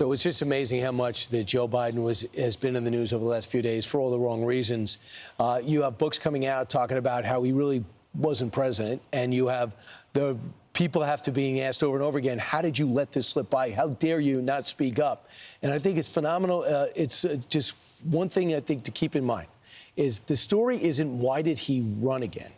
So it's just amazing how much that Joe Biden has been in the news over the last few days for all the wrong reasons. You have books coming out talking about how he really wasn't president, and you have the people have to being asked over and over again, how did you let this slip by? How dare you not speak up? And I think it's phenomenal. It's just one thing I think to keep in mind is the story isn't why did he run again?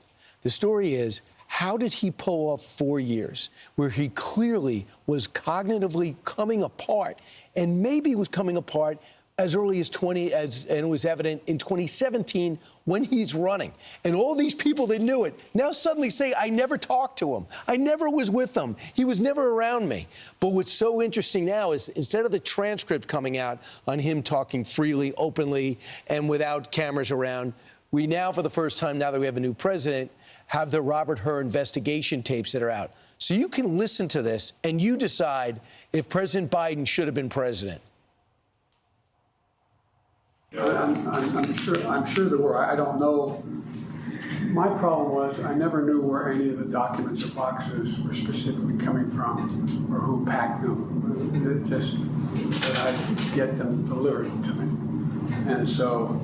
The story is how did he pull off 4 years where he clearly was cognitively coming apart and maybe was coming apart as early as and it was evident in 2017 when he's running. And all these people that knew it now suddenly say, I never talked to him. I never was with him. He was never around me. But what's so interesting now is instead of the transcript coming out on him talking freely, openly, and without cameras around, we now, for the first time, now that we have a new president, have the Robert Hur investigation tapes that are out. So you can listen to this and you decide if President Biden should have been president. I'm sure there were. I don't know. My problem was I never knew where any of the documents or boxes were specifically coming from or who packed them. It just that I get them delivered to me. And so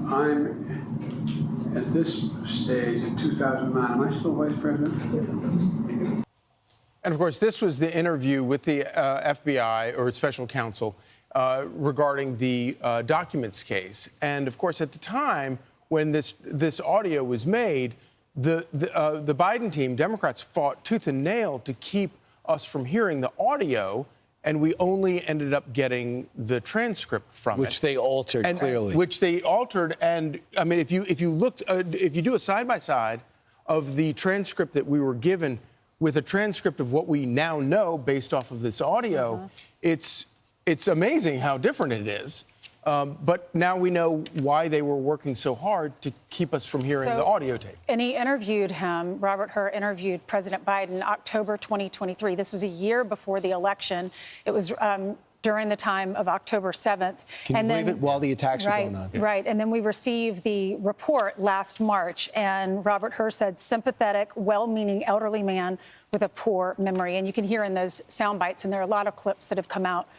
I'm at this stage in 2009. Am I still vice president? And, of course, this was the interview with the FBI or Special Counsel regarding the documents case. And, of course, at the time when this audio was made, the Biden team, Democrats, fought tooth and nail to keep us from hearing the audio, and we only ended up getting the transcript from it. Which they altered, clearly. Which they altered. And, I mean, if you looked, if you do a side-by-side of the transcript that we were given with a transcript of what we now know based off of this audio, it's amazing how different it is. But now we know why they were working so hard to keep us from hearing the audio tape. And he interviewed him, Robert Hur interviewed President Biden October 2023. This was a year before the election. It was during the time of October 7th. Can you believe it? While the attacks were going on. Right. And then we received the report last March, and Robert Hur said, sympathetic, well-meaning elderly man with a poor memory. And you can hear in those sound bites, and there are a lot of clips that have come out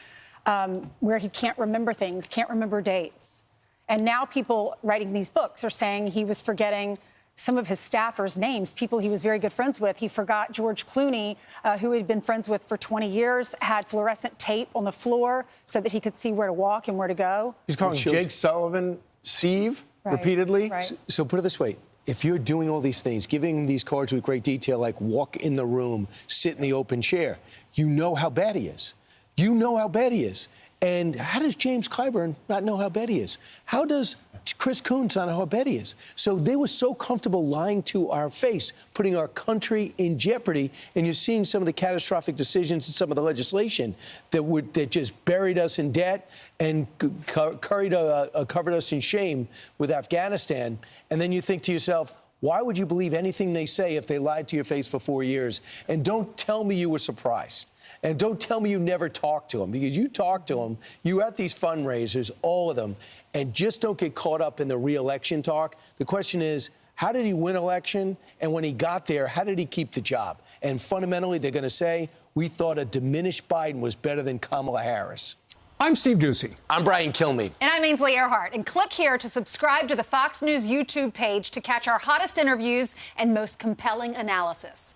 where he can't remember things, can't remember dates. And now people writing these books are saying he was forgetting some of his staffers' names, people he was very good friends with. He forgot George Clooney, who he'd been friends with for 20 years, had fluorescent tape on the floor so that he could see where to walk and where to go. He's calling Jake Sullivan Steve repeatedly. Right. So put it this way. If you're doing all these things, giving these cards with great detail, like walk in the room, sit in the open chair, you know how bad he is. You know how bad he is. And how does James Clyburn not know how bad he is? How does Chris Coons not know how bad he is? So they were so comfortable lying to our face, putting our country in jeopardy. And you're seeing some of the catastrophic decisions and some of the legislation that just buried us in debt and covered us in shame with Afghanistan. And then you think to yourself, why would you believe anything they say if they lied to your face for 4 years? And don't tell me you were surprised. And don't tell me you never talked to him, because you talked to him. You were at these fundraisers, all of them, and just don't get caught up in the re-election talk. The question is, how did he win election? And when he got there, how did he keep the job? And fundamentally, they're going to say, we thought a diminished Biden was better than Kamala Harris. I'm Steve Doocy. I'm Brian Kilmeade. And I'm Ainsley Earhart. And click here to subscribe to the Fox News YouTube page to catch our hottest interviews and most compelling analysis.